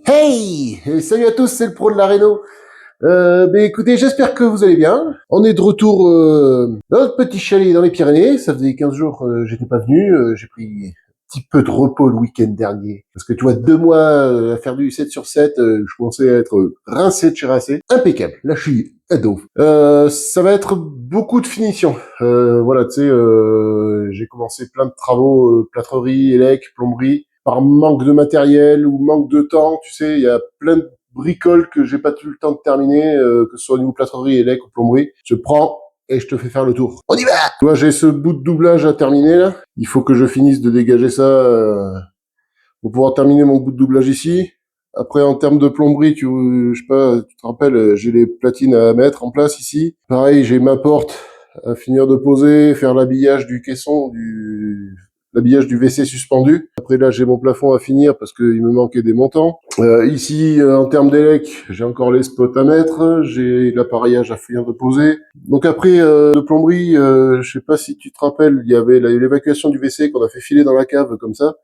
Hey! Salut à tous, c'est le pro de la réno. Écoutez, j'espère que vous allez bien. On est de retour dans notre petit chalet dans les Pyrénées. Ça faisait 15 jours que j'étais pas venu. J'ai pris un petit peu de repos le week-end dernier. Parce que tu vois, 2 mois à faire du 7 sur 7, je commençais à être rincé de chez rincé. Impeccable. Là, je suis ado. Ça va être beaucoup de finition. Voilà, tu sais, j'ai commencé plein de travaux, plâtrerie, élec, plomberie. Par manque de matériel ou manque de temps, tu sais, il y a plein de bricoles que j'ai pas eu le temps de terminer, que ce soit au niveau plâtrerie, élec ou plomberie. Je prends et je te fais faire le tour. On y va! Tu vois, j'ai ce bout de doublage à terminer là. Il faut que je finisse de dégager ça pour pouvoir terminer mon bout de doublage ici. Après, en termes de plomberie, je sais pas, tu te rappelles, j'ai les platines à mettre en place ici. Pareil, j'ai ma porte à finir de poser, faire l'habillage du caisson, l'habillage du WC suspendu. Après là, j'ai mon plafond à finir parce qu'il me manquait des montants. Ici, en termes d'élec, j'ai encore les spots à mettre, j'ai l'appareillage à finir de poser. Donc après, de plomberie, je sais pas si tu te rappelles, il y avait l'évacuation du WC qu'on a fait filer dans la cave comme ça.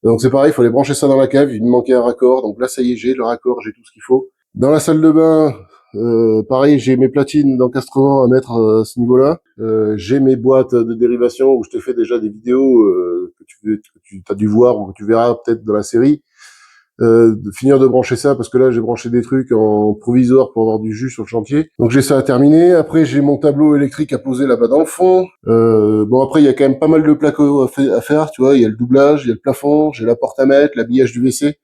Donc c'est pareil, il fallait brancher ça dans la cave, il me manquait un raccord, donc là ça y est, j'ai le raccord, j'ai tout ce qu'il faut. Dans la salle de bain, pareil, j'ai mes platines d'encastrement à mettre à ce niveau-là. J'ai mes boîtes de dérivation où je te fais déjà des vidéos que tu as dû voir ou que tu verras peut-être dans la série. De finir de brancher ça parce que là j'ai branché des trucs en provisoire pour avoir du jus sur le chantier. Donc j'ai ça à terminer. Après j'ai mon tableau électrique à poser là-bas dans le fond. Bon après il y a quand même pas mal de placo à faire, tu vois. Il y a le doublage, il y a le plafond, j'ai la porte à mettre, l'habillage du WC.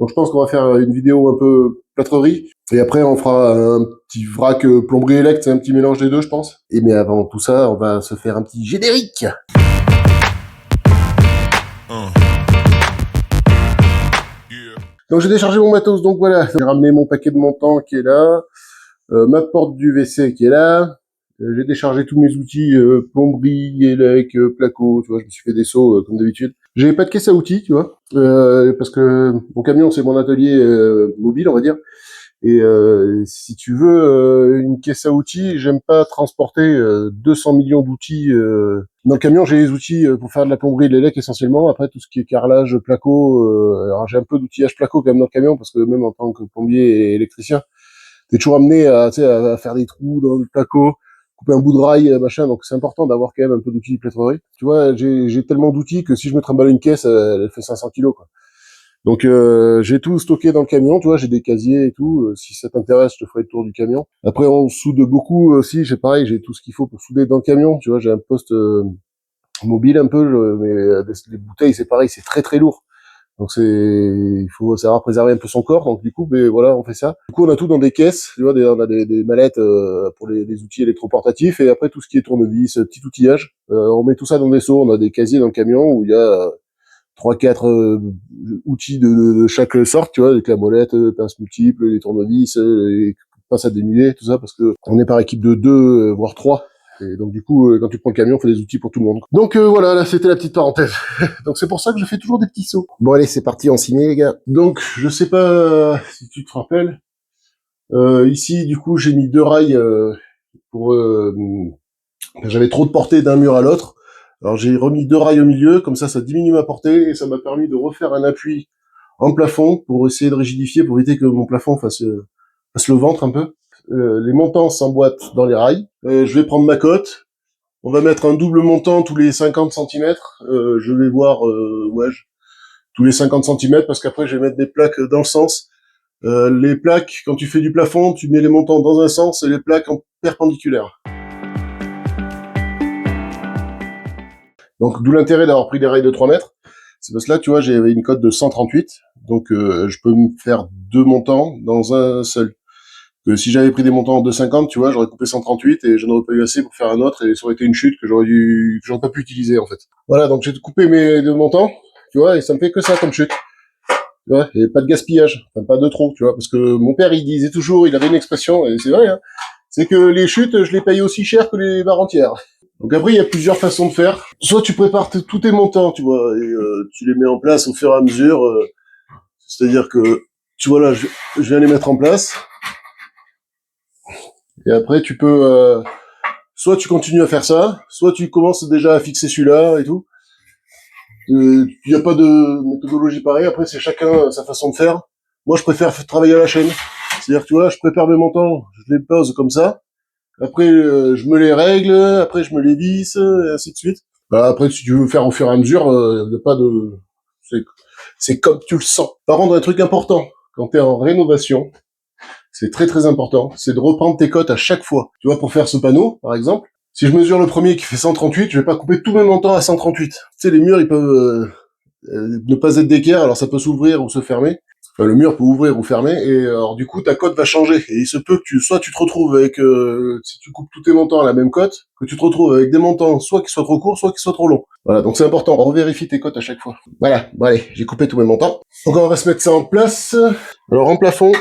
Donc je pense qu'on va faire une vidéo un peu plâtrerie. Et après on fera un petit vrac plomberie élect, c'est un petit mélange des deux je pense. Et mais avant tout ça, on va se faire un petit générique. Donc j'ai déchargé mon matos, donc voilà. J'ai ramené mon paquet de montants qui est là, ma porte du WC qui est là. J'ai déchargé tous mes outils, plomberie, élec, placo, tu vois, je me suis fait des sauts comme d'habitude. J'ai pas de caisse à outils, tu vois, parce que mon camion c'est mon atelier mobile, on va dire. Et si tu veux une caisse à outils, j'aime pas transporter 200 millions d'outils. Dans le camion, j'ai les outils pour faire de la plomberie et de l'élec essentiellement. Après, tout ce qui est carrelage, placo, alors j'ai un peu d'outillage placo quand même dans le camion, parce que même en tant que plombier et électricien, t'es toujours amené à, tu sais, à faire des trous dans le placo, couper un bout de rail, machin. Donc c'est important d'avoir quand même un peu d'outils de plâtrerie. Tu vois, j'ai tellement d'outils que si je me trimballe une caisse, elle fait 500 kilos, quoi. Donc j'ai tout stocké dans le camion, tu vois, j'ai des casiers et tout. Si ça t'intéresse, je te ferai le tour du camion. Après, on soude beaucoup aussi. J'ai pareil, j'ai tout ce qu'il faut pour souder dans le camion. Tu vois, j'ai un poste mobile un peu, mais les bouteilles, c'est pareil, c'est très très lourd. Donc il faut savoir préserver un peu son corps. Donc du coup, ben voilà, on fait ça. Du coup, on a tout dans des caisses. Tu vois, on a des mallettes pour les outils électroportatifs et après tout ce qui est tournevis, petit outillage. On met tout ça dans des seaux. On a des casiers dans le camion où il y a trois quatre outils de chaque sorte, tu vois, avec la molette, pince multiples, les tournevis, les pinces à dénuder, tout ça, parce que on est par équipe de 2, voire 3. Et donc du coup, quand tu prends le camion, il faut des outils pour tout le monde. Donc voilà, là c'était la petite parenthèse. Donc c'est pour ça que je fais toujours des petits sauts. Bon allez, c'est parti, en ciné les gars. Donc je sais pas si tu te rappelles. Ici, du coup, j'ai mis 2 rails pour j'avais trop de portée d'un mur à l'autre. Alors j'ai remis 2 rails au milieu, comme ça diminue ma portée et ça m'a permis de refaire un appui en plafond pour essayer de rigidifier, pour éviter que mon plafond fasse le ventre un peu. Les montants s'emboîtent dans les rails. Je vais prendre ma cote. On va mettre un double montant tous les 50 centimètres. Je vais voir, tous les 50 centimètres parce qu'après je vais mettre des plaques dans le sens. Les plaques, quand tu fais du plafond, tu mets les montants dans un sens et les plaques en perpendiculaire. Donc d'où l'intérêt d'avoir pris des rails de 3 mètres. C'est parce que là, tu vois, j'avais une cote de 138, donc je peux me faire 2 montants dans un seul. Si j'avais pris des montants de 50, tu vois, j'aurais coupé 138 et j'en aurais pas eu assez pour faire un autre et ça aurait été une chute que j'aurais pas pu utiliser en fait. Voilà, donc j'ai coupé mes 2 montants, tu vois, et ça me fait que ça comme chute. Tu vois, et pas de gaspillage, enfin pas de trop, tu vois, parce que mon père il disait toujours, il avait une expression, et c'est vrai, hein, c'est que les chutes, je les paye aussi cher que les barres entières. Donc après, il y a plusieurs façons de faire. Soit tu prépares tous tes montants, tu vois, et tu les mets en place au fur et à mesure. C'est-à-dire que, tu vois là, je viens les mettre en place. Et après, tu peux... soit tu continues à faire ça, soit tu commences déjà à fixer celui-là et tout. Il n'y a pas de méthodologie pareille. Après, c'est chacun sa façon de faire. Moi, je préfère travailler à la chaîne. C'est-à-dire, tu vois, je prépare mes montants, je les pose comme ça. Après, je me les règle, après je me les visse, et ainsi de suite. Voilà, après, si tu veux faire au fur et à mesure, y a pas de... C'est comme tu le sens. Par contre, un truc important, quand t'es en rénovation, c'est très très important, c'est de reprendre tes cotes à chaque fois. Tu vois, pour faire ce panneau, par exemple, si je mesure le premier qui fait 138, je vais pas couper tous mes montants à 138. Tu sais, les murs, ils peuvent ne pas être d'équerre, alors ça peut s'ouvrir ou se fermer. Enfin, le mur peut ouvrir ou fermer, et alors du coup ta cote va changer. Et il se peut que soit tu te retrouves avec, si tu coupes tous tes montants à la même cote, que tu te retrouves avec des montants soit qui soient trop courts, soit qui soient trop longs. Voilà, donc c'est important, revérifie tes cotes à chaque fois. Voilà, bon allez, j'ai coupé tous mes montants. Donc on va se mettre ça en place. Alors en plafond,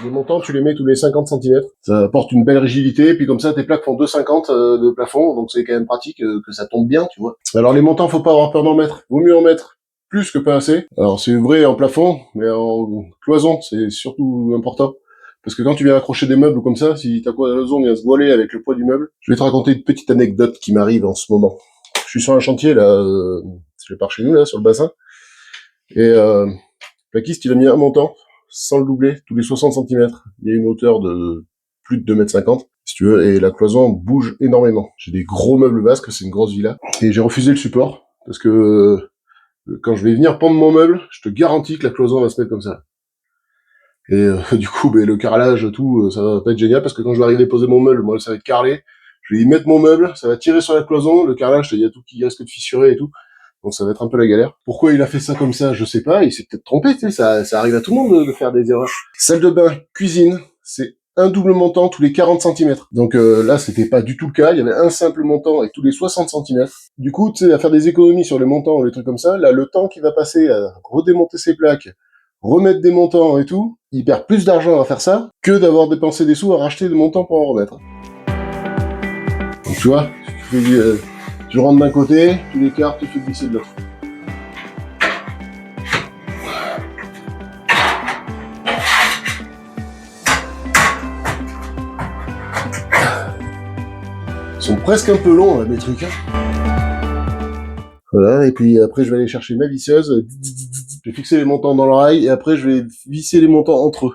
les montants, tu les mets tous les 50 cm. Ça apporte une belle rigidité, puis comme ça, tes plaques font 2,50 de plafond, donc c'est quand même pratique que ça tombe bien, tu vois. Alors les montants, faut pas avoir peur d'en mettre. Vaut mieux en mettre plus que pas assez. Alors c'est vrai en plafond, mais en cloison, c'est surtout important. Parce que quand tu viens accrocher des meubles comme ça, si ta cloison vient se voiler avec le poids du meuble, je vais te raconter une petite anecdote qui m'arrive en ce moment. Je suis sur un chantier, là, je pars chez nous, là, sur le bassin, et plaquiste, il a mis un montant, sans le doubler, tous les 60 cm. Il y a une hauteur de plus de 2,50 m, si tu veux, et la cloison bouge énormément. J'ai des gros meubles basques, c'est une grosse villa, et j'ai refusé le support, parce que quand je vais venir pendre mon meuble, je te garantis que la cloison va se mettre comme ça. Et du coup, le carrelage, tout, ça va pas être génial, parce que quand je vais arriver à poser mon meuble, moi, ça va être carrelé, je vais y mettre mon meuble, ça va tirer sur la cloison, le carrelage, il y a tout qui risque de fissurer et tout. Donc ça va être un peu la galère. Pourquoi il a fait ça comme ça, je sais pas, il s'est peut-être trompé, tu sais, ça arrive à tout le monde de faire des erreurs. Salle de bain, cuisine, c'est un double montant tous les 40 cm. Donc là, c'était pas du tout le cas, il y avait un simple montant et tous les 60 cm. Du coup, tu sais, à faire des économies sur les montants ou les trucs comme ça, là, le temps qu'il va passer à redémonter ses plaques, remettre des montants et tout, il perd plus d'argent à faire ça que d'avoir dépensé des sous à racheter des montants pour en remettre. Donc tu vois, tu rentres d'un côté, tu l'écartes, tu fais glisser de l'autre. Ils sont presque un peu longs, là, mes trucs. Voilà, et puis après, je vais aller chercher ma visseuse. Je vais fixer les montants dans le rail, et après, je vais visser les montants entre eux.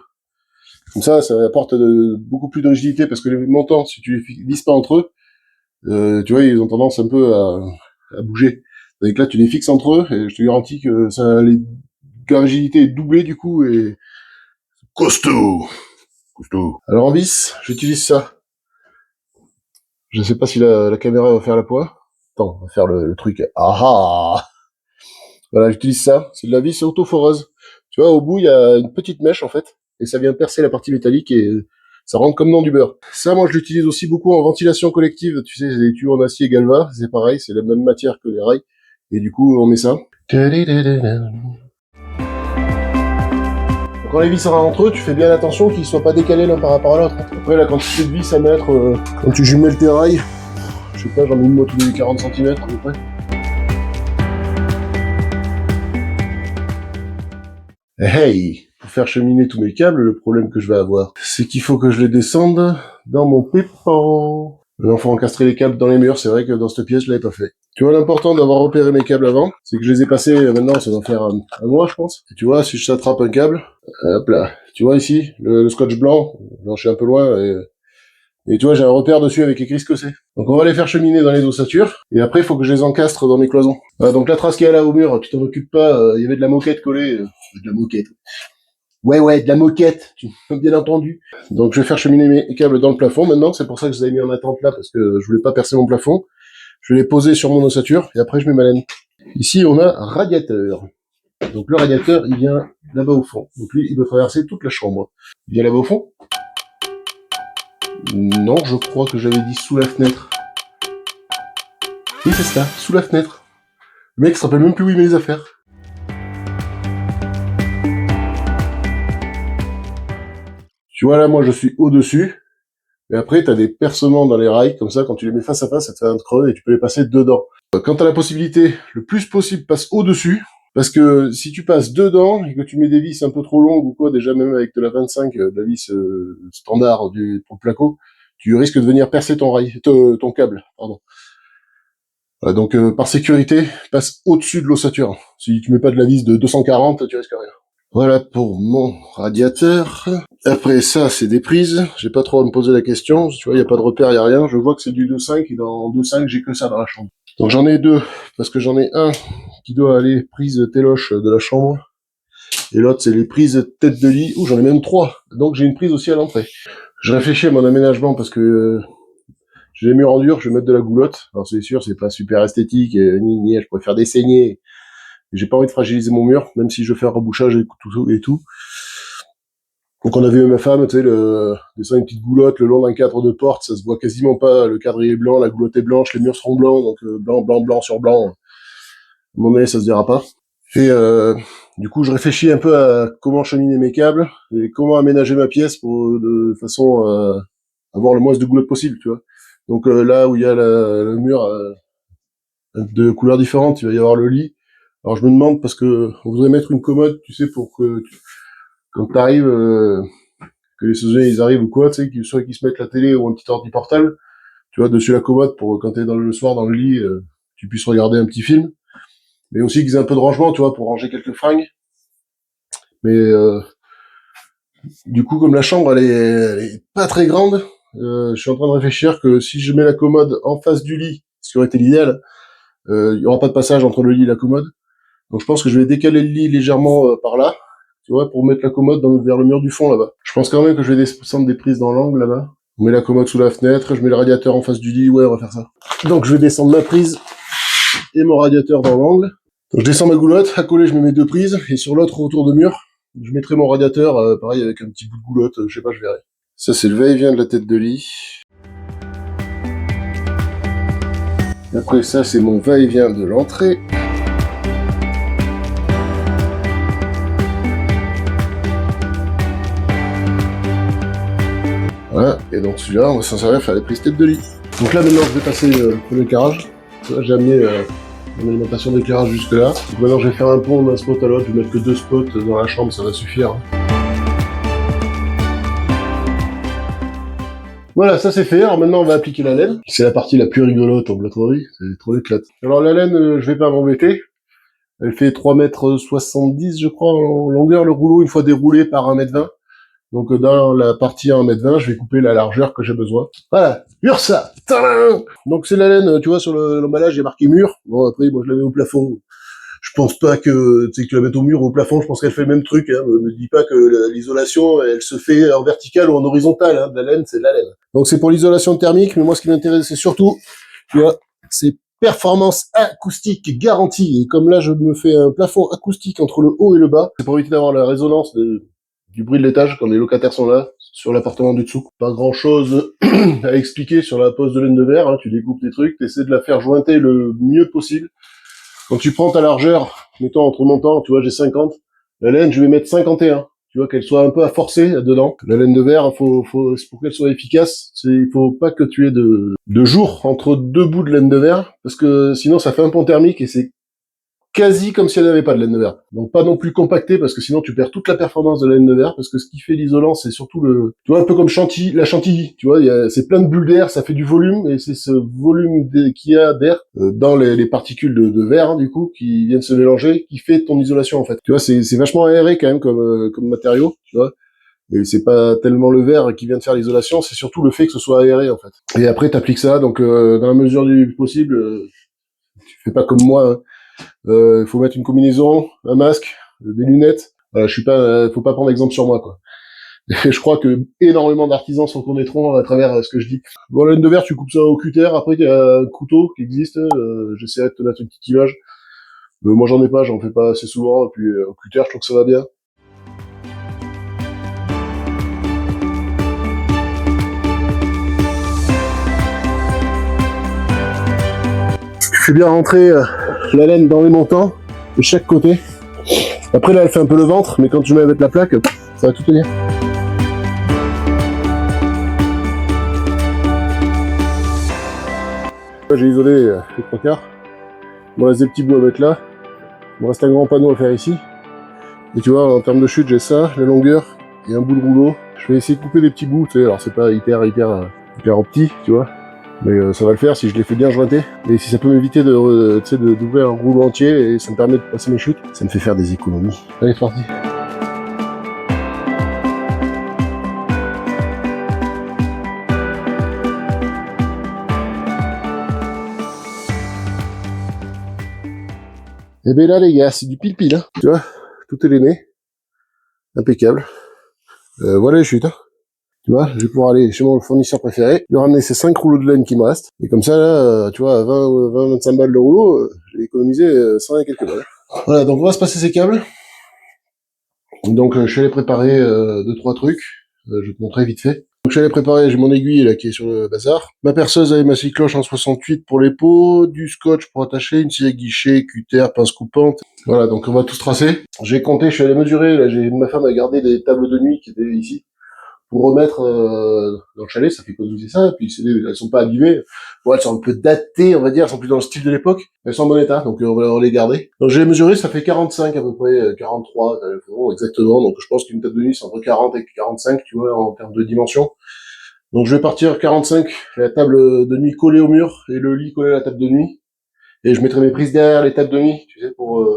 Comme ça apporte beaucoup plus de rigidité, parce que les montants, si tu les visses pas entre eux, tu vois, ils ont tendance un peu à bouger. Donc là, tu les fixes entre eux, et je te garantis que la rigidité est doublée, du coup, et costaud. Alors en vis, j'utilise ça. Je sais pas si la caméra va faire la poids. Attends, on va faire le truc. Ah ah. Voilà, j'utilise ça. C'est de la vis autoforeuse. Tu vois, au bout, il y a une petite mèche, en fait. Et ça vient percer la partie métallique et ça rentre comme dans du beurre. Ça, moi, je l'utilise aussi beaucoup en ventilation collective. Tu sais, les tuyaux en acier Galva, c'est pareil, c'est la même matière que les rails. Et du coup, on met ça. Quand les vis sont entre eux, tu fais bien attention qu'ils soient pas décalés l'un par rapport à l'autre. Après, la quantité de vis à mettre, quand tu jumelles tes rails, je sais pas, j'en ai une moi tous les 40 cm à peu près. Hey, pour faire cheminer tous mes câbles, le problème que je vais avoir, c'est qu'il faut que je les descende dans mon pépon. Il faut encastrer les câbles dans les murs, c'est vrai que dans cette pièce, je l'avais pas fait. Tu vois, l'important d'avoir repéré mes câbles avant, c'est que je les ai passés, maintenant, ça doit faire un mois, je pense. Et tu vois, si je s'attrape un câble, hop là, tu vois ici, le scotch blanc, j'en suis un peu loin, et tu vois, j'ai un repère dessus avec écrit ce que c'est. Donc on va les faire cheminer dans les ossatures, et après, il faut que je les encastre dans mes cloisons. Voilà, donc la trace qu'il y a là au mur, tu t'en occupes pas, il y avait de la moquette collée, de la moquette. Ouais, de la moquette, bien entendu. Donc je vais faire cheminer mes câbles dans le plafond maintenant, c'est pour ça que je les ai mis en attente là, parce que je voulais pas percer mon plafond. Je vais les poser sur mon ossature, et après je mets ma laine. Ici, on a radiateur. Donc le radiateur, il vient là-bas au fond. Donc lui, il doit traverser toute la chambre. Il vient là-bas au fond? Non, je crois que j'avais dit sous la fenêtre. Oui, c'est ça, sous la fenêtre. Le mec se rappelle même plus où il met les affaires. Tu vois là, moi je suis au-dessus, et après t'as des percements dans les rails, comme ça, quand tu les mets face à face, ça te fait un creux et tu peux les passer dedans. Quand t'as la possibilité, le plus possible, passe au-dessus, parce que si tu passes dedans et que tu mets des vis un peu trop longues ou quoi, déjà même avec de la 25, de la vis standard pour le placo, tu risques de venir percer ton rail, ton câble, pardon. Voilà, donc par sécurité, passe au-dessus de l'ossature. Si tu mets pas de la vis de 240, tu risques rien. Voilà pour mon radiateur. Après ça, c'est des prises. J'ai pas trop à me poser la question. Tu vois, il y a pas de repère, il y a rien. Je vois que c'est du 2.5 et dans 2.5, j'ai que ça dans la chambre. Donc j'en ai deux, parce que j'en ai un qui doit aller prise téloche de la chambre. Et l'autre, c'est les prises tête de lit. Ouh, j'en ai même trois. Donc j'ai une prise aussi à l'entrée. Je réfléchis à mon aménagement parce que j'ai les murs en dur, je vais mettre de la goulotte. Alors c'est sûr, c'est pas super esthétique, je pourrais faire des saignées. J'ai pas envie de fragiliser mon mur, même si je fais un rebouchage et tout. Donc on a vu ma femme, tu sais, descendre une petite goulotte le long d'un cadre de porte, ça se voit quasiment pas, le cadre est blanc, la goulotte est blanche, les murs seront blancs, donc blanc, blanc, blanc sur blanc. À un moment donné, ça se verra pas. Et du coup, je réfléchis un peu à comment cheminer mes câbles et comment aménager ma pièce pour de façon à avoir le moins de goulottes possible, tu vois. Donc là où il y a le mur de couleurs différentes, il va y avoir le lit. Alors je me demande parce que on voudrait mettre une commode, tu sais, pour que quand t'arrives, que les saisonniers ils arrivent ou quoi, tu sais, soit qu'ils se mettent la télé ou un petit ordi portable, tu vois, dessus la commode pour quand t'es le soir dans le lit, tu puisses regarder un petit film. Mais aussi qu'ils aient un peu de rangement, tu vois, pour ranger quelques fringues. Mais du coup, comme la chambre elle est pas très grande, je suis en train de réfléchir que si je mets la commode en face du lit, ce qui aurait été l'idéal, il y aura pas de passage entre le lit et la commode. Donc je pense que je vais décaler le lit légèrement par là, tu vois, pour mettre la commode vers le mur du fond là-bas. Je pense quand même que je vais descendre des prises dans l'angle là-bas. On met la commode sous la fenêtre, je mets le radiateur en face du lit, ouais, on va faire ça. Donc je vais descendre ma prise et mon radiateur dans l'angle. Donc je descends ma goulotte, à coller je mets mes deux prises, et sur l'autre retour de mur, je mettrai mon radiateur, pareil avec un petit bout de goulotte, je sais pas, je verrai. Ça c'est le va-et-vient de la tête de lit. Et après ça c'est mon va-et-vient de l'entrée. Voilà, et donc celui-là, on va s'en servir à faire les prises tête de lit. Donc là maintenant je vais passer pour l'éclairage. J'ai amené mon alimentation d'éclairage jusque là. Donc maintenant je vais faire un pont d'un spot à l'autre, je vais mettre que 2 spots dans la chambre, ça va suffire. Voilà, ça c'est fait, alors maintenant on va appliquer la laine. C'est la partie la plus rigolote en blotterie, c'est trop l'éclate. Alors la laine, je vais pas m'embêter. Elle fait 3,70 m je crois en longueur le rouleau, une fois déroulé par 1,20 m. Donc dans la partie à 1,20 m, je vais couper la largeur que j'ai besoin. Voilà, Ursa. Tadam. Donc c'est la laine, tu vois, sur l'emballage, il y a marqué mur. Bon, après, moi je la mets au plafond. Je pense pas que, tu sais, que tu la mettes au mur ou au plafond, je pense qu'elle fait le même truc. Hein. Me dis pas que l'isolation, elle se fait en vertical ou en horizontal. Hein. De la laine, c'est de la laine. Donc c'est pour l'isolation thermique, mais moi ce qui m'intéresse, c'est surtout, tu vois, c'est performance acoustique garantie. Et comme là, je me fais un plafond acoustique entre le haut et le bas, c'est pour éviter d'avoir la résonance du bruit de l'étage quand les locataires sont là, sur l'appartement du dessous. Pas grand chose à expliquer sur la pose de laine de verre, hein. Tu découpes tes trucs, tu essaies de la faire jointer le mieux possible. Quand tu prends ta largeur, mettons entre montant, tu vois, j'ai 50, la laine, je vais mettre 51. Tu vois, qu'elle soit un peu à forcer là-dedans. La laine de verre, pour qu'elle soit efficace, il faut pas que tu aies de jour entre deux bouts de laine de verre, parce que sinon ça fait un pont thermique et c'est quasi comme si elle n'avait pas de laine de verre. Donc pas non plus compacté parce que sinon tu perds toute la performance de la laine de verre parce que ce qui fait l'isolant c'est surtout tu vois, un peu comme la chantilly, tu vois, c'est plein de bulles d'air, ça fait du volume et c'est ce volume qu'il y a d'air dans les particules de verre, hein, du coup, qui viennent se mélanger, qui fait ton isolation en fait. Tu vois, c'est vachement aéré quand même comme matériau, tu vois. Et c'est pas tellement le verre qui vient de faire l'isolation, c'est surtout le fait que ce soit aéré en fait. Et après t'appliques ça, donc dans la mesure du possible, tu fais pas comme moi, hein. Il faut mettre une combinaison, un masque, des lunettes. Voilà, faut pas prendre exemple sur moi, quoi. Et je crois que énormément d'artisans s'en reconnaîtront à travers ce que je dis. Bon, la laine de verre, tu coupes ça au cutter. Après, il y a un couteau qui existe. J'essaierai de te mettre une petite image. Moi, j'en ai pas, j'en fais pas assez souvent. Et puis, au cutter, je trouve que ça va bien. Je fais bien rentrer la laine dans les montants de chaque côté. Après là elle fait un peu le ventre, mais quand je mets avec la plaque, ça va tout tenir. J'ai isolé les trois quarts. Il me reste des petits bouts à mettre là. Il me reste un grand panneau à faire ici. Et tu vois, en termes de chute, j'ai ça, la longueur et un bout de rouleau. Je vais essayer de couper des petits bouts, tu sais, alors c'est pas hyper petit, tu vois. Mais ça va le faire si je les fais bien jointer. Et si ça peut m'éviter d'ouvrir un rouleau entier et ça me permet de passer mes chutes, ça me fait faire des économies. Allez, c'est parti. Et bien là, les gars, c'est du pile-pile, hein. Tu vois, tout est laine. Impeccable. Voilà les chutes, hein. Tu vois, je vais pouvoir aller chez mon fournisseur préféré, lui ramener ces 5 rouleaux de laine qui me restent. Et comme ça, là, tu vois, 20-25 balles le rouleau, j'ai économisé 100 et quelques balles. Voilà, donc on va se passer ces câbles. Donc je suis allé préparer 2-3 trucs. Je vais te montrer vite fait. Donc je suis allé préparer, j'ai mon aiguille là qui est sur le bazar. Ma perceuse avec ma scie cloche en 68 pour les pots, du scotch pour attacher, une scie à guichet, cutter, pince coupante. Voilà, donc on va tous tracer. J'ai compté, je suis allé mesurer, là ma femme a gardé des tables de nuit qui étaient ici. Pour remettre dans le chalet, ça fait économiser ça, et puis elles sont pas abîmées. Bon, elles sont un peu datées, on va dire, elles sont plus dans le style de l'époque, elles sont en bon état, donc on va les garder. Donc j'ai mesuré, ça fait 45 à peu près, 43 exactement, donc je pense qu'une table de nuit c'est entre 40 et 45, tu vois, en termes de dimension. Donc je vais partir 45, la table de nuit collée au mur, et le lit collé à la table de nuit, et je mettrai mes prises derrière les tables de nuit, tu sais, pour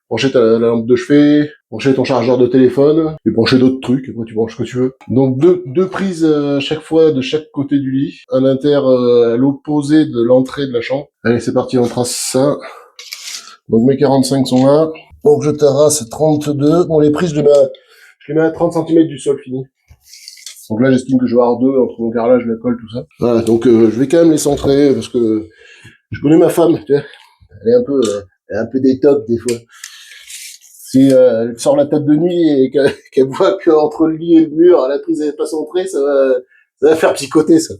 brancher la lampe de chevet, brancher ton chargeur de téléphone, et brancher d'autres trucs, et moi tu branches ce que tu veux. Donc deux prises chaque fois de chaque côté du lit, un inter à l'opposé de l'entrée de la chambre. Allez, c'est parti, on trace ça. Donc mes 45 sont là. Donc je terrasse 32. Bon, les prises, je les mets à 30 cm du sol fini. Donc là, j'estime que je vais avoir 2 entre mon carrelage, la colle, tout ça. Voilà, donc je vais quand même les centrer, parce que je connais ma femme, tu vois. Elle est un peu détox des fois. Si elle sort la table de nuit et qu'elle voit qu'entre le lit et le mur, la prise n'est pas centrée, ça va faire psychoter, ça.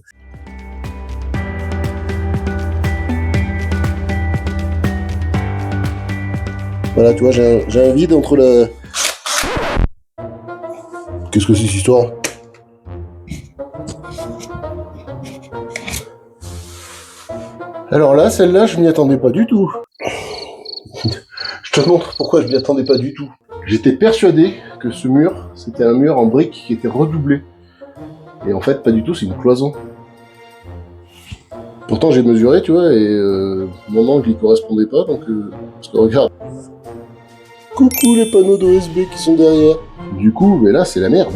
Voilà, tu vois, j'ai un vide entre la... Qu'est-ce que c'est cette histoire? Alors là, celle-là, je m'y attendais pas du tout. Je te montre pourquoi je m'y attendais pas du tout. J'étais persuadé que ce mur, c'était un mur en briques qui était redoublé. Et en fait, pas du tout, c'est une cloison. Pourtant, j'ai mesuré, tu vois, et mon angle, il correspondait pas, donc... parce que regarde. Coucou les panneaux d'OSB qui sont derrière. Du coup, mais là, c'est la merde.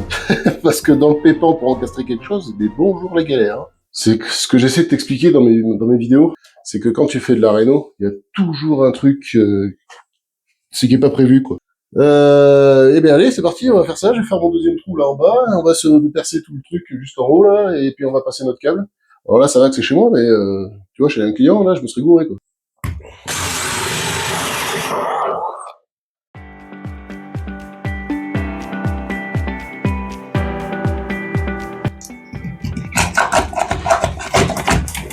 Parce que dans le pépin, pour encastrer quelque chose, des bonjours la galère. Hein. C'est ce que j'essaie de t'expliquer dans mes vidéos, c'est que quand tu fais de la réno, il y a toujours un truc... c'est qui est pas prévu, quoi. Eh bien allez, c'est parti, on va faire ça, je vais faire mon deuxième trou là en bas, on va se percer tout le truc juste en haut là, et puis on va passer notre câble. Alors là, ça va que c'est chez moi, mais tu vois, chez un client, là, je me serais gouré, quoi.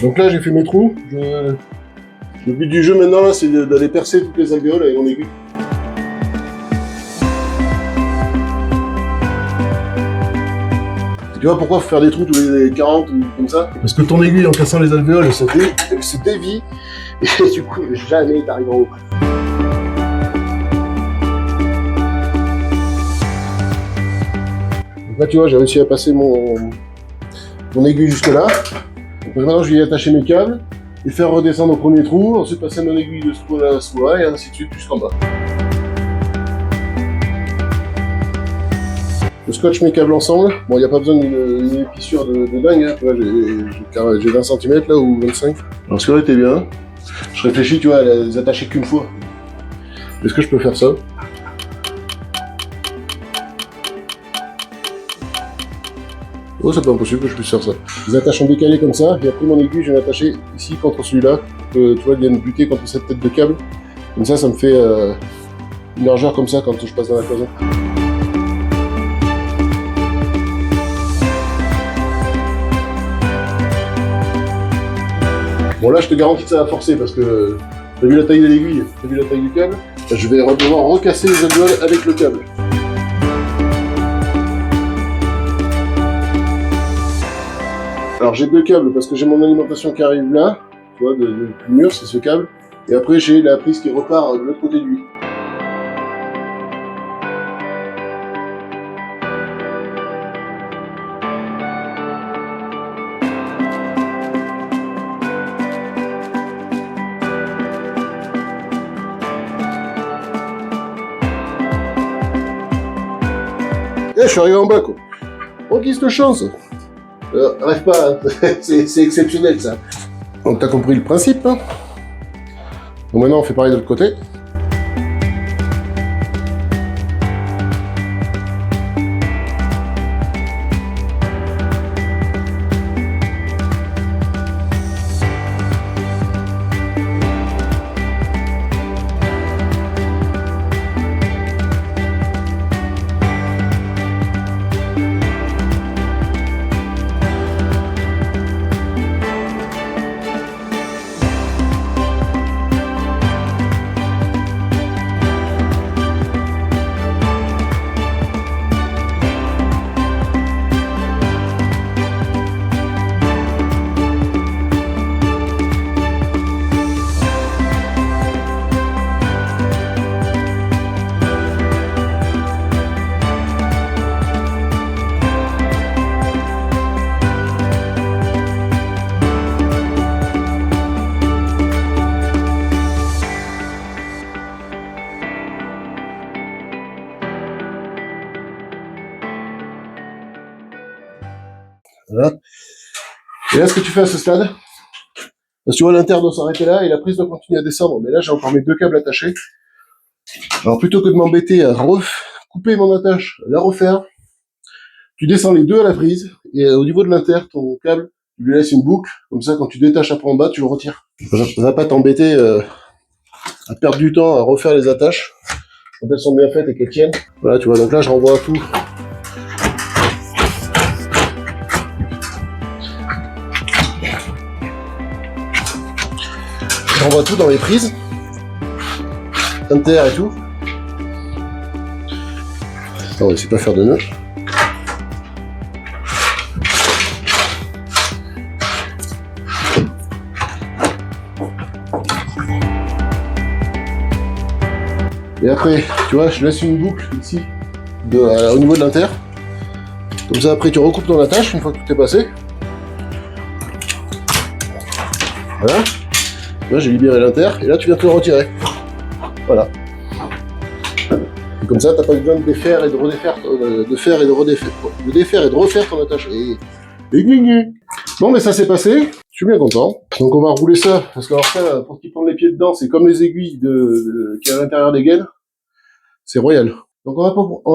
Donc là, j'ai fait mes trous. Le but du jeu maintenant, là, c'est d'aller percer toutes les alvéoles avec mon aiguille. Tu vois pourquoi faut faire des trous tous les 40 ou comme ça? Parce que ton aiguille, en cassant les alvéoles, elle se dévie, et du coup, jamais t'arrives en haut. Donc là, tu vois, j'ai réussi à passer mon aiguille jusque là. Donc maintenant, je vais y attacher mes câbles, et faire redescendre au premier trou, ensuite passer mon aiguille de ce trou-là à ce trou-là, et ainsi de suite jusqu'en bas. Je scotche mes câbles ensemble. Bon, il n'y a pas besoin d'une épissure de dingue, hein. Tu vois, j'ai 20 cm là, ou 25. Alors ce qui aurait été bien, je réfléchis, tu vois, à les attacher qu'une fois. Est-ce que je peux faire ça? Oh, c'est pas impossible que je puisse faire ça. Je les attache en décalé comme ça, et après mon aiguille, je vais l'attacher ici contre celui-là, pour que, tu vois, il vienne buter contre cette tête de câble. Comme ça me fait une largeur comme ça quand je passe dans la cloison. Bon là, je te garantis que ça va forcer, parce que t'as vu la taille de l'aiguille, t'as vu la taille du câble, je vais devoir recasser les alvéoles avec le câble. Alors j'ai 2 câbles parce que j'ai mon alimentation qui arrive là, tu vois, du mur, c'est ce câble. Et après j'ai la prise qui repart de l'autre côté du lit. Et je suis arrivé en bas, quoi. Oh, qui se chance. Rêve pas, hein. C'est exceptionnel ça. Donc t'as compris le principe, hein. Donc maintenant on fait pareil de l'autre côté. Voilà. Et là, ce que tu fais à ce stade, parce que tu vois, l'inter doit s'arrêter là et la prise doit continuer à descendre. Mais là, j'ai encore mes deux câbles attachés. Alors, plutôt que de m'embêter à couper mon attache, la refaire, tu descends les deux à la prise et au niveau de l'inter, ton câble, tu lui laisses une boucle. Comme ça, quand tu détaches après en bas, tu le retires. Va pas t'embêter à perdre du temps à refaire les attaches quand elles sont bien faites et qu'elles tiennent. Voilà, tu vois, donc là, je renvoie tout. Je renvoie tout dans les prises. Inter et tout. On va essayer de pas faire de nœuds. Et après, tu vois, je laisse une boucle ici, au niveau de l'inter. Comme ça, après, tu recoupes ton attache une fois que tout est passé. Voilà. Là, j'ai libéré l'inter, et là, tu viens te le retirer. Voilà. Et comme ça, t'as pas besoin de défaire et de redéfaire, de défaire et de refaire ton attache. Et gna. Bon, mais ça s'est passé. Je suis bien content. Donc, on va rouler ça, parce que alors ça, pour qu'ils prennent les pieds dedans, c'est comme les aiguilles qui est à l'intérieur des gaines. C'est royal. Donc, on va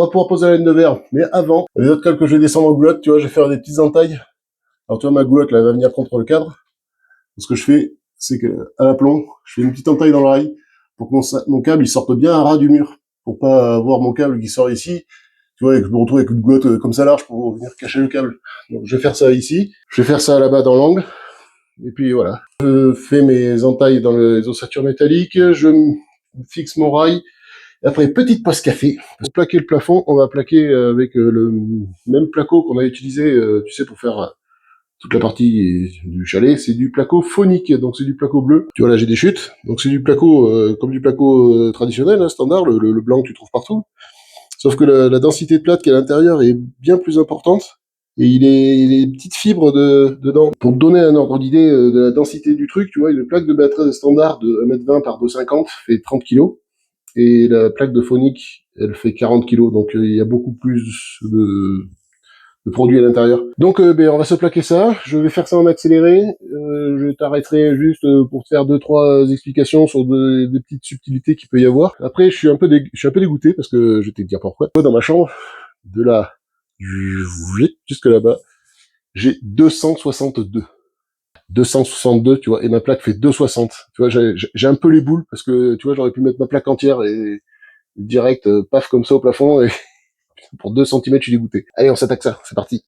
pouvoir poser la laine de verre. Mais avant, les autres câbles que je vais descendre en goulotte, tu vois, je vais faire des petites entailles. Alors, tu vois, ma goulotte, là, elle va venir contre le cadre. Ce que je fais, c'est que, à l'aplomb, je fais une petite entaille dans le rail pour que mon câble, il sorte bien à ras du mur. Pour pas avoir mon câble qui sort ici. Tu vois, et que je me retrouve avec une goulotte comme ça large pour venir cacher le câble. Donc, je vais faire ça ici. Je vais faire ça là-bas dans l'angle. Et puis, voilà. Je fais mes entailles dans les ossatures métalliques. Je fixe mon rail. Et après, petite passe café. Pour plaquer le plafond, on va plaquer avec le même placo qu'on a utilisé, tu sais, pour faire toute la partie du chalet. C'est du placo phonique, donc c'est du placo bleu. Tu vois, là, j'ai des chutes. Donc c'est du placo, comme du placo traditionnel, hein, standard, le blanc que tu trouves partout. Sauf que la densité de plate qui est à l'intérieur est bien plus importante. Et il est des petites fibres dedans. Pour te donner un ordre d'idée de la densité du truc, tu vois, une plaque de batterie standard de 1m20 par 2,50 fait 30 kg. Et la plaque de phonique, elle fait 40 kg, donc il y a beaucoup plus de produits à l'intérieur. Donc on va se plaquer ça, je vais faire ça en accéléré, je t'arrêterai juste pour te faire 2-3 explications sur des petites subtilités qu'il peut y avoir. Après, je suis un peu dégoûté, parce que je vais te dire pourquoi. Dans ma chambre, de là jusque là-bas, j'ai 262. 262, tu vois, et ma plaque fait 260. Tu vois, j'ai un peu les boules, parce que, tu vois, j'aurais pu mettre ma plaque entière et direct, paf, comme ça au plafond, et pour 2 cm, je suis dégoûté. Allez, on s'attaque ça, c'est parti.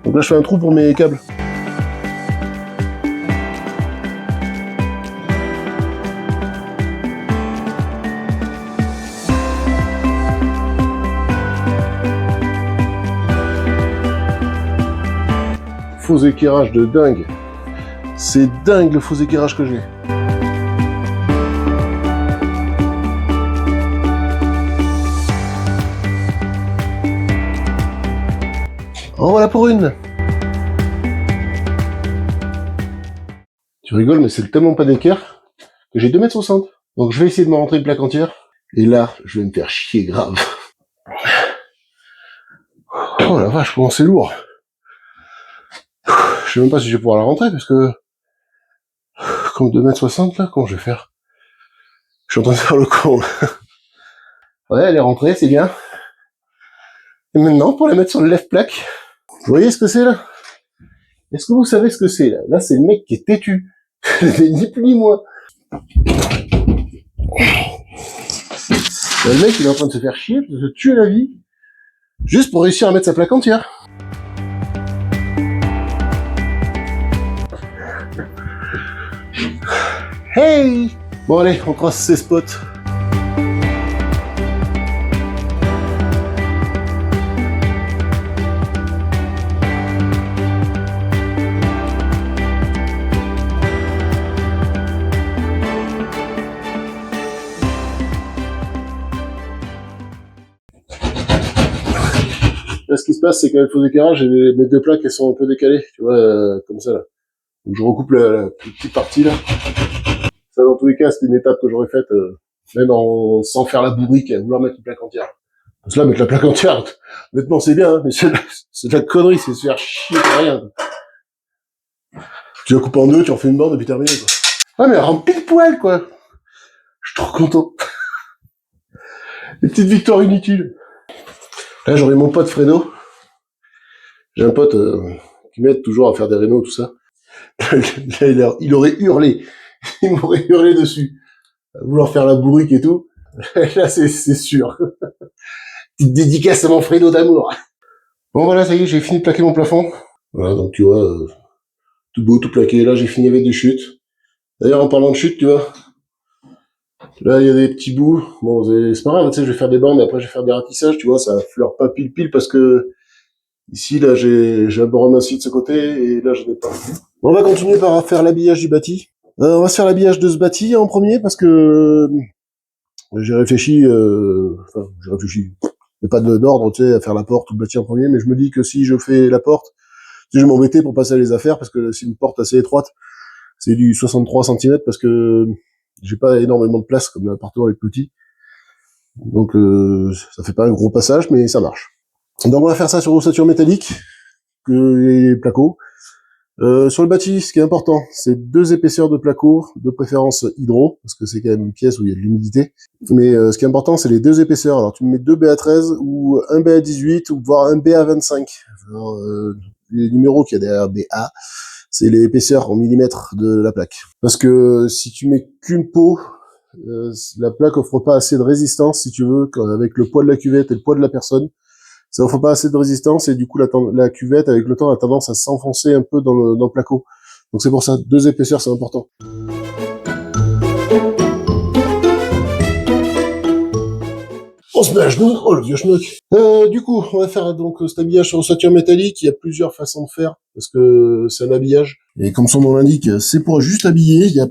Donc là, je fais un trou pour mes câbles. Faux éclairage de dingue. C'est dingue le faux éclairage que j'ai. En voilà pour une. Tu rigoles, mais c'est tellement pas d'équerre que j'ai 2,60 m. Donc je vais essayer de me rentrer une plaque entière. Et là, je vais me faire chier grave. Oh la vache, comment c'est lourd. Je sais même pas si je vais pouvoir la rentrer, parce que comme 2,60 m là, comment je vais faire? Je suis en train de faire le con. Ouais, elle est rentrée, c'est bien. Et maintenant, pour la mettre sur le lève-plaque, vous voyez ce que c'est là? Est-ce que vous savez ce que c'est là? Là, c'est le mec qui est têtu. Ni plus ni moins. Là, le mec, il est en train de se faire chier, de se tuer la vie, juste pour réussir à mettre sa plaque entière. Hey! Bon allez, on trace ces spots. Là, ce qui se passe, c'est qu'avec le faux éclairage, mes deux plaques, elles sont un peu décalées, tu vois, comme ça, là. Donc, je recoupe la petite partie, là. Ça, dans tous les cas, c'est une étape que j'aurais faite, même sans faire la bourrique, à vouloir mettre une plaque entière. Parce que là, mettre la plaque entière, honnêtement, c'est bien, hein, mais c'est de la connerie, c'est se faire chier pour rien, quoi. Tu la coupes en deux, tu en fais une bande et puis terminé, quoi. Ah, mais elle rentre pile poil, quoi. Je suis trop content. Des petites victoires inutiles. Là, j'aurai mon pote Fredo. J'ai un pote qui m'aide toujours à faire des rénaux, tout ça. Là, il aurait hurlé. Il m'aurait hurlé dessus. À vouloir faire la bourrique et tout. Là, c'est sûr. Petite dédicace à mon Fredo d'amour. Bon, voilà, ça y est, j'ai fini de plaquer mon plafond. Voilà, donc tu vois, tout beau, tout plaqué. Là, j'ai fini avec des chutes. D'ailleurs, en parlant de chutes, tu vois, là, il y a des petits bouts. Bon, c'est pas grave, tu sais, je vais faire des bandes, après, je vais faire des ratissages, tu vois, ça fleure pas pile parce que ici, là, j'ai un bord aminci de ce côté, et là, je n'ai pas. Bon, on va continuer par faire l'habillage du bâti. On va se faire l'habillage de ce bâti en premier, parce que j'ai réfléchi, il n'y a pas d'ordre, tu sais, à faire la porte ou le bâti en premier, mais je me dis que si je fais la porte, je vais m'embêter pour passer les affaires, parce que c'est une porte assez étroite, c'est du 63 cm, parce que j'ai pas énormément de place, comme l'appartement est petit. Donc, ça fait pas un gros passage, mais ça marche. Donc, on va faire ça sur ossature métallique, les placots. Sur le bâti, ce qui est important, c'est 2 épaisseurs de placo, de préférence hydro, parce que c'est quand même une pièce où il y a de l'humidité. Mais ce qui est important, c'est les 2 épaisseurs. Alors tu me mets 2 BA13 ou un BA18 ou voire un BA25. Alors, les numéros qu'il y a derrière BA, c'est les épaisseurs en millimètres de la plaque. Parce que si tu mets qu'une peau, la plaque offre pas assez de résistance, si tu veux, avec le poids de la cuvette et le poids de la personne. Ça offre pas assez de résistance et du coup la cuvette avec le temps a tendance à s'enfoncer un peu dans le placo. Donc c'est pour ça, 2 épaisseurs c'est important. On se met à genoux, oh le vieux schnock. Du coup, on va faire donc cet habillage sur ossature métallique. Il y a plusieurs façons de faire parce que c'est un habillage. Et comme son nom l'indique, c'est pour juste habiller. Il y a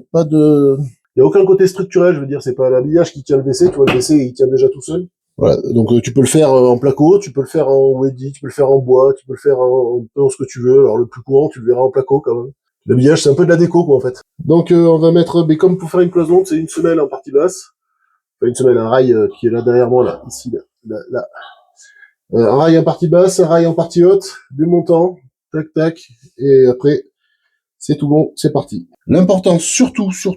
aucun côté structurel. Je veux dire, c'est pas l'habillage qui tient le WC. Tu vois, le WC il tient déjà tout seul. Voilà, donc tu peux le faire en placo, tu peux le faire en wedgie, tu peux le faire en bois, tu peux le faire en ce que tu veux. Alors le plus courant, tu le verras en placo quand même. L'habillage, c'est un peu de la déco quoi en fait. Donc on va mettre, mais comme pour faire une cloison, c'est une semelle en partie basse. Enfin une semelle, un rail qui est là derrière moi, là, ici, là. Un rail en partie basse, un rail en partie haute, démontant, tac tac, et après c'est tout bon, c'est parti. L'important surtout sur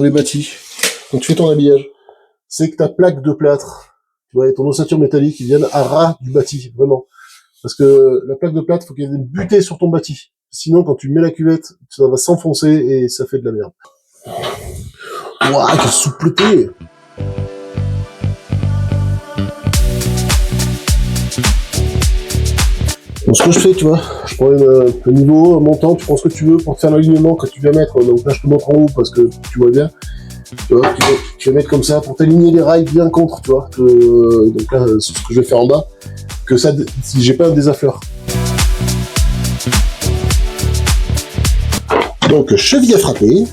les bâtis, quand tu fais ton habillage, c'est que ta plaque de plâtre, tu vois, et ton ossature métallique, ils viennent à ras du bâti, vraiment. Parce que la plaque de plâtre, faut qu'elle vienne buter sur ton bâti. Sinon, quand tu mets la cuvette, ça va s'enfoncer et ça fait de la merde. Ouah, quelle soupleté! Donc, ce que je fais, tu vois, je prends un niveau, un montant, tu prends ce que tu veux pour te faire l'alignement que tu vas mettre. Donc là, je te montre en haut parce que tu vois bien. Tu vois, tu vas mettre comme ça pour t'aligner les rails bien contre, tu vois. Donc là, c'est ce que je vais faire en bas. Que ça, si j'ai pas un désaffleur. Donc, cheville à frapper.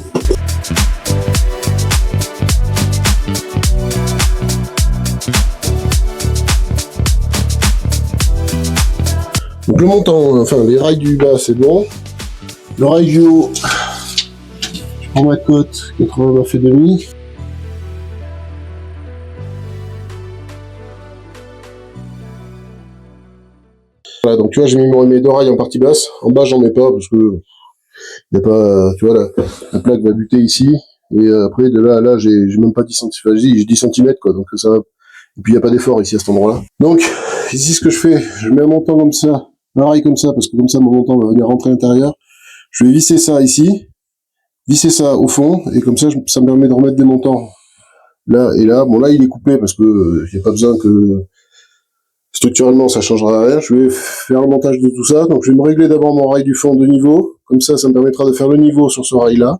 Donc le montant, enfin les rails du bas, c'est bon. Le rail du haut, je prends ma cote, 89,5. Voilà, donc tu vois, j'ai mis mes 2 rails en partie basse. En bas, j'en ai pas parce que y a pas, tu vois, la plaque va buter ici. Et après, de là à là, j'ai même pas 10 cm. Enfin, j'ai 10 cm, quoi. Donc ça va. Et puis, il n'y a pas d'effort ici à cet endroit-là. Donc, ici, ce que je fais, je mets un montant comme ça, un rail comme ça, parce que comme ça, mon montant va venir rentrer à l'intérieur. Je vais visser ça ici, visser ça au fond, et comme ça, ça me permet de remettre des montants là et là. Bon, là, il est coupé parce que il n'y a pas besoin que structurellement, ça changera rien. Je vais faire le montage de tout ça. Donc, je vais me régler d'abord mon rail du fond de niveau. Comme ça me permettra de faire le niveau sur ce rail-là.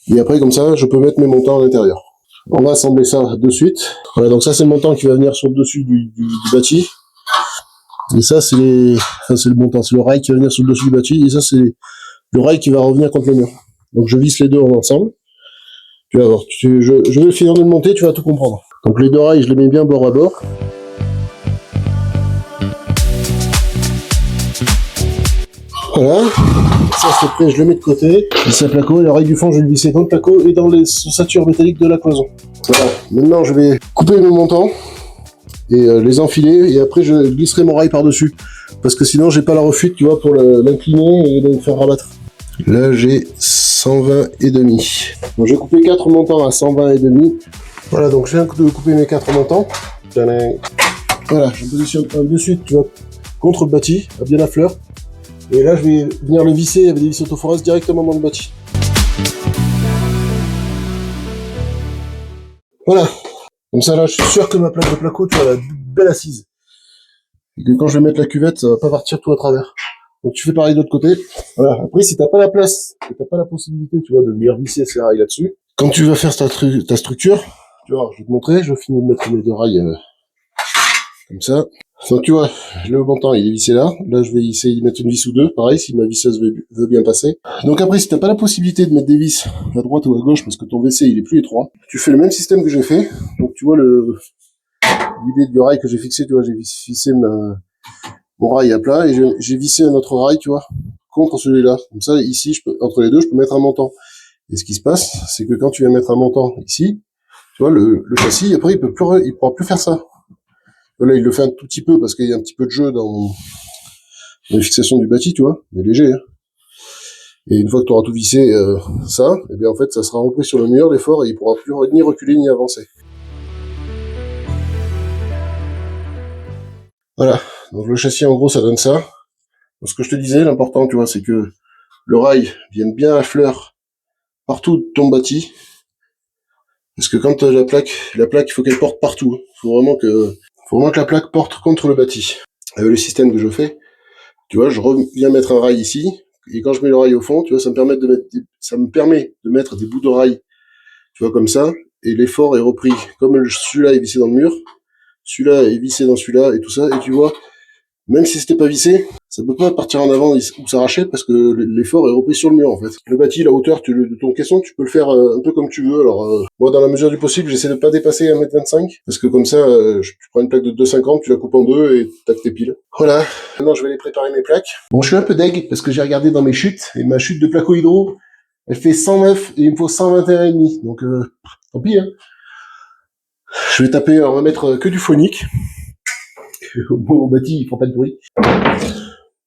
Et après, comme ça, je peux mettre mes montants à l'intérieur. On va assembler ça de suite. Voilà, donc ça, c'est le montant qui va venir sur le dessus du bâti. Et ça, c'est le montant, c'est le rail qui va venir sur le dessus du bâti. Et ça, c'est le rail qui va revenir contre le mur. Donc, je visse les deux ensemble. Tu vas voir. Je vais finir de le monter, tu vas tout comprendre. Donc, les 2 rails, je les mets bien bord à bord. Voilà, ça c'est prêt, je le mets de côté. Visse à placo, et le rail du fond, je vais le visser dans le placo et dans les ossatures métalliques de la cloison. Voilà, maintenant je vais couper mon montant. et les enfiler, et après je glisserai mon rail par-dessus. Parce que sinon j'ai pas la refuite, tu vois, pour l'incliner et le faire rabattre. Là j'ai 120 et demi. Donc j'ai coupé 4 montants à 120 et demi. Voilà, donc je viens de couper mes 4 montants. Voilà, je me positionne un de suite, tu vois, contre le bâti, à bien la fleur. Et là je vais venir le visser avec des vis autoforest directement dans le bâti. Voilà. Comme ça, là, je suis sûr que ma plaque de placo, tu vois, elle a une belle assise. Et que quand je vais mettre la cuvette, ça va pas partir tout à travers. Donc, tu fais pareil de l'autre côté. Voilà. Après, si t'as pas la place, et t'as pas la possibilité, tu vois, de venir visser ces rails là-dessus, quand tu vas faire ta structure, tu vois, je vais te montrer, je finis de mettre mes deux rails comme ça. Donc, tu vois, le montant, il est vissé là. Là, je vais essayer de mettre une vis ou deux, pareil, si ma visseuse veut bien passer. Donc après, si t'as pas la possibilité de mettre des vis à droite ou à gauche, parce que ton WC, il est plus étroit, tu fais le même système que j'ai fait. Donc, tu vois, l'idée du rail que j'ai fixé, tu vois, j'ai fixé mon rail à plat et j'ai vissé un autre rail, tu vois, contre celui-là. Comme ça, ici, entre les deux, je peux mettre un montant. Et ce qui se passe, c'est que quand tu viens mettre un montant ici, tu vois, le châssis, après, il pourra plus faire ça. Là, il le fait un tout petit peu parce qu'il y a un petit peu de jeu dans la fixation du bâti, tu vois, mais léger. Hein. Et une fois que tu auras tout vissé, ça, et bien en fait, ça sera repris sur le mur, l'effort, et il pourra plus ni reculer ni avancer. Voilà. Donc le châssis, en gros, ça donne ça. Donc, ce que je te disais, l'important, tu vois, c'est que le rail vienne bien à fleur partout de ton bâti. Parce que quand tu as la plaque, il faut qu'elle porte partout. Faut vraiment que la plaque porte contre le bâti. Avec le système que je fais, tu vois, je reviens mettre un rail ici, et quand je mets le rail au fond, tu vois, ça me permet de mettre des bouts de rail, tu vois, comme ça, et l'effort est repris. Comme celui-là est vissé dans le mur, celui-là est vissé dans celui-là, et tout ça, et tu vois, même si c'était pas vissé, ça peut pas partir en avant ou s'arracher parce que l'effort est repris sur le mur en fait. Le bâti, la hauteur de ton caisson, tu peux le faire un peu comme tu veux. Alors moi, dans la mesure du possible, j'essaie de pas dépasser 1m25 parce que comme ça, tu prends une plaque de 2,50, tu la coupes en deux et tac tes piles. Voilà. Maintenant, je vais aller préparer mes plaques. Bon, je suis un peu deg parce que j'ai regardé dans mes chutes et ma chute de placo hydro, elle fait 109 et il me faut 121,5. Donc tant pis. Hein. Je vais taper, on va mettre que du phonique. Au bâti, il faut pas de bruit.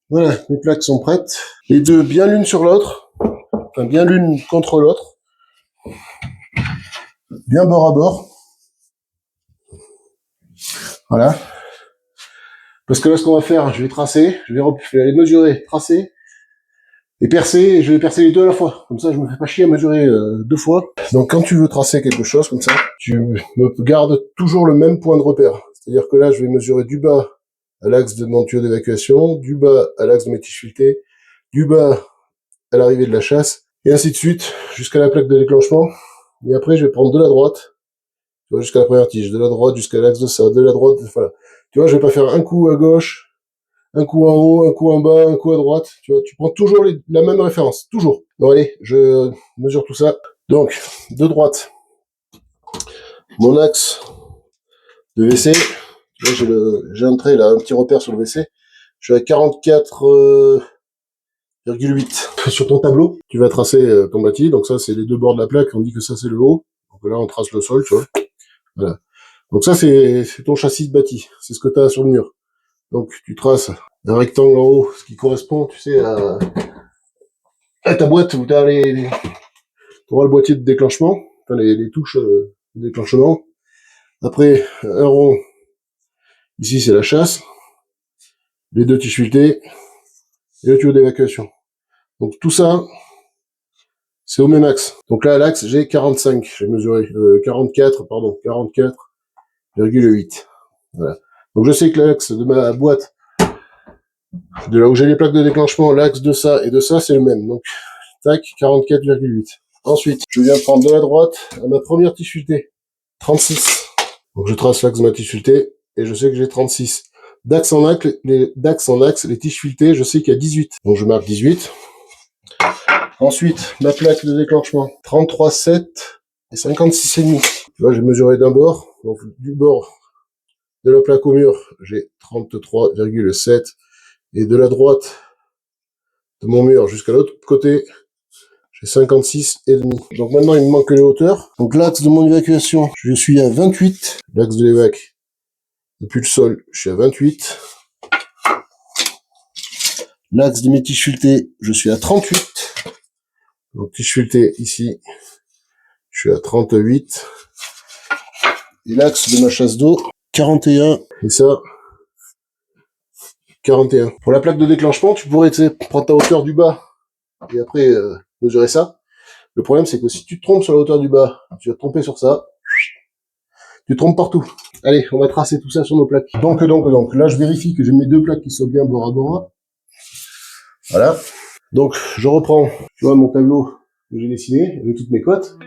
Voilà, mes plaques sont prêtes. Les deux bien l'une sur l'autre. Enfin, bien l'une contre l'autre. Bien bord à bord. Voilà. Parce que là, ce qu'on va faire, je vais tracer, je vais aller mesurer, tracer, et percer, et je vais percer les deux à la fois. Comme ça, je me fais pas chier à mesurer deux fois. Donc, quand tu veux tracer quelque chose comme ça, tu me gardes toujours le même point de repère. C'est-à-dire que là, je vais mesurer du bas à l'axe de mon tuyau d'évacuation, du bas à l'axe de mes tiges filetées, du bas à l'arrivée de la chasse, et ainsi de suite, jusqu'à la plaque de déclenchement. Et après, je vais prendre de la droite, tu vois, jusqu'à la première tige, de la droite jusqu'à l'axe de ça, de la droite, voilà. Tu vois, je vais pas faire un coup à gauche, un coup en haut, un coup en bas, un coup à droite. Tu vois, tu prends toujours la même référence, toujours. Donc allez, je mesure tout ça. Donc, de droite, mon axe de WC, tu vois, j'ai un trait là, un petit repère sur le WC. Je suis à 44,8 sur ton tableau. Tu vas tracer ton bâti. Donc ça, c'est les deux bords de la plaque. On dit que ça, c'est le haut. Donc là, on trace le sol, tu vois. Voilà. Donc ça, c'est ton châssis de bâti. C'est ce que tu as sur le mur. Donc tu traces un rectangle en haut, ce qui correspond, tu sais, à ta boîte où tu auras le boîtier de déclenchement, enfin les touches de déclenchement. Après, un rond, ici c'est la chasse, les deux tiges filetées et le tuyau d'évacuation. Donc tout ça, c'est au même axe. Donc là, à l'axe, j'ai 45, j'ai mesuré, 44,8. Voilà. Donc je sais que l'axe de ma boîte, de là où j'ai les plaques de déclenchement, l'axe de ça et de ça, c'est le même. Donc, tac, 44,8. Ensuite, je viens prendre de la droite à ma première tige filetée, 36. Donc je trace l'axe de ma tige filetée et je sais que j'ai 36. D'axe en axe, les tiges filetées, je sais qu'il y a 18. Donc je marque 18. Ensuite, ma plaque de déclenchement, 33,7 et 56,5. Tu vois, j'ai mesuré d'un bord. Donc du bord de la plaque au mur, j'ai 33,7. Et de la droite de mon mur jusqu'à l'autre côté, j'ai 56,5. Donc maintenant, il me manque les hauteurs. Donc l'axe de mon évacuation, je suis à 28. L'axe de l'évac, Depuis le sol, je suis à 28. L'axe de mes tiges filetées, je suis à 38. Donc tiges filetées ici, je suis à 38. Et l'axe de ma chasse d'eau, 41. Et ça, 41. Pour la plaque de déclenchement, tu pourrais prendre ta hauteur du bas et après mesurer ça. Le problème, c'est que si tu te trompes sur la hauteur du bas, tu vas te tromper sur ça. Tu te trompes partout. Allez, on va tracer tout ça sur nos plaques. Donc, là, je vérifie que j'ai mes deux plaques qui soient bien bord à bord. Voilà. Donc, je reprends, tu vois, mon tableau que j'ai dessiné avec toutes mes cotes.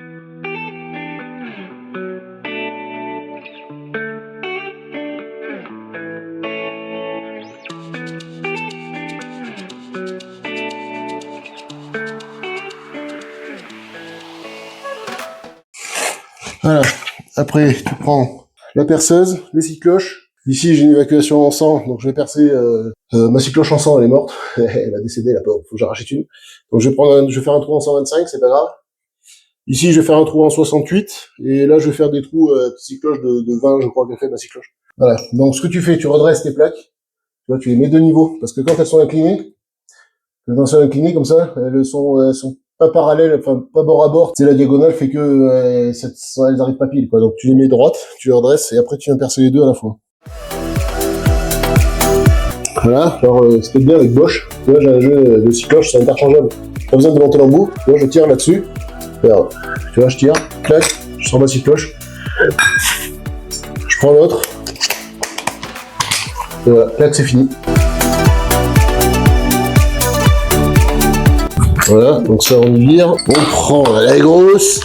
Voilà. Après, tu prends la perceuse, les scie cloches. Ici, j'ai une évacuation en sang, donc je vais percer. Ma scie cloche en sang, elle est morte. Elle a décédé, la pauvre. Faut que j'en rachète une. Donc je vais faire un trou en 125, c'est pas grave. Ici, je vais faire un trou en 68, et là, je vais faire des trous scie cloche de 20, je crois qu'elle fait ma scie cloche. Voilà. Donc ce que tu fais, tu redresses tes plaques. Tu vois, tu les mets de niveau, parce que quand elles sont inclinées, comme ça, elles sont pas parallèles, enfin pas bord à bord. C'est la diagonale fait que elles arrivent pas pile, quoi. Donc tu les mets droites, tu les redresses et après tu viens percer les deux à la fois. Voilà. Alors c'est bien avec Bosch. Tu vois, j'ai un jeu de scie cloche, c'est interchangeable. Pas besoin de monter l'embout. Tu vois, je tire là-dessus. Regarde. Tu vois, je tire, clac, je sors ma scie cloche. Je prends l'autre. Et voilà, clac, c'est fini. Voilà, donc ça on vire, on prend la grosse.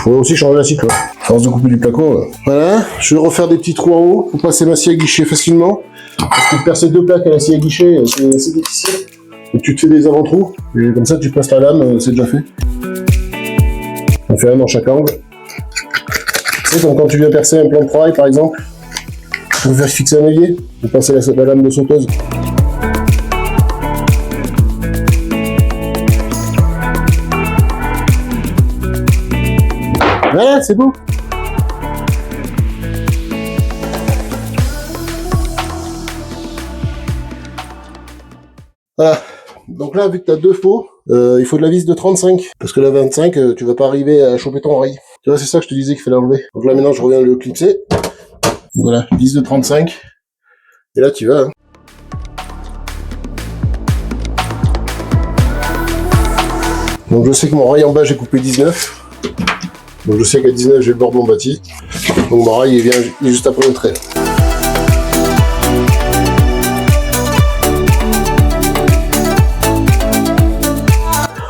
Faut aussi changer la scie cloche. Force de couper du placo. Voilà, je vais refaire des petits trous en haut pour passer ma scie à guichet facilement. Parce que de percer deux plaques à la scie à guichet, c'est assez difficile. Donc tu te fais des avant-trous, et comme ça tu passes la lame, c'est déjà fait. On fait un dans chaque angle. Tu sais, comme quand tu viens percer un plan de travail par exemple, pour faire fixer un œillet, vous passez la lame de sauteuse. Voilà, c'est beau. Voilà. Donc là, vu que tu as deux faux, il faut de la vis de 35. Parce que la 25, tu vas pas arriver à choper ton oreille. Tu vois, c'est ça que je te disais qu'il fallait enlever. Donc là, maintenant, je reviens le clipser. Voilà, vis de 35. Et là, tu vas. Hein. Donc je sais que mon rail en bas, j'ai coupé 19. Donc je sais qu'à 19, j'ai le bord de mon bâti. Donc mon rail, il est juste après le trait.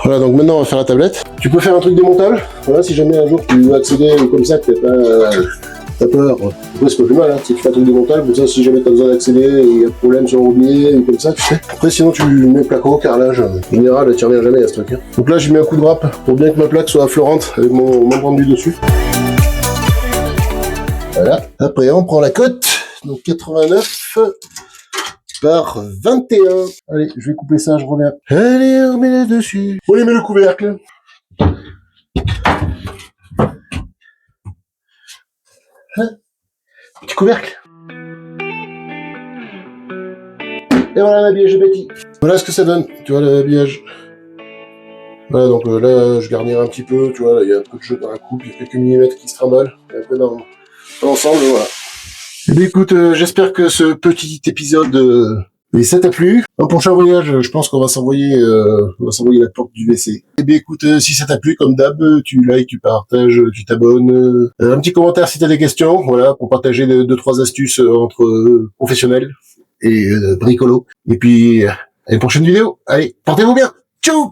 Voilà, donc maintenant on va faire la tablette. Tu peux faire un truc démontable. Voilà, si jamais un jour tu veux accéder ou comme ça, que t'as peur. Après c'est pas plus mal, hein. Si tu fais un truc démontable, comme ça si jamais t'as besoin d'accéder, il y a problème sur le robinet ou comme ça, tu sais. Après sinon tu mets placo, carrelage. En général, tu reviens jamais à ce truc. Hein. Donc là j'ai mis un coup de râpe pour bien que ma plaque soit affleurante avec mon rendu dessus. Voilà. Après on prend la cote. Donc 89. Par 21. Allez, je vais couper ça, je reviens. Allez, on met là dessus. On y met le couvercle. Hein? Petit couvercle. Et voilà l'habillage bâti. Voilà ce que ça donne, tu vois l'habillage. Voilà, donc là, je garnirai un petit peu, tu vois, il y a un peu de jeu dans la coupe, il y a quelques millimètres qui se trimballent. Et après, dans l'ensemble, voilà. Eh bien, écoute, j'espère que ce petit épisode... Et ça t'a plu? Un prochain voyage, je pense qu'on va s'envoyer la porte du WC. Eh bien écoute, si ça t'a plu, comme d'hab, tu likes, tu partages, tu t'abonnes. Un petit commentaire si t'as des questions, voilà, pour partager 2-3 astuces entre professionnels et bricolos. Et puis, à une prochaine vidéo. Allez, portez-vous bien. Ciao.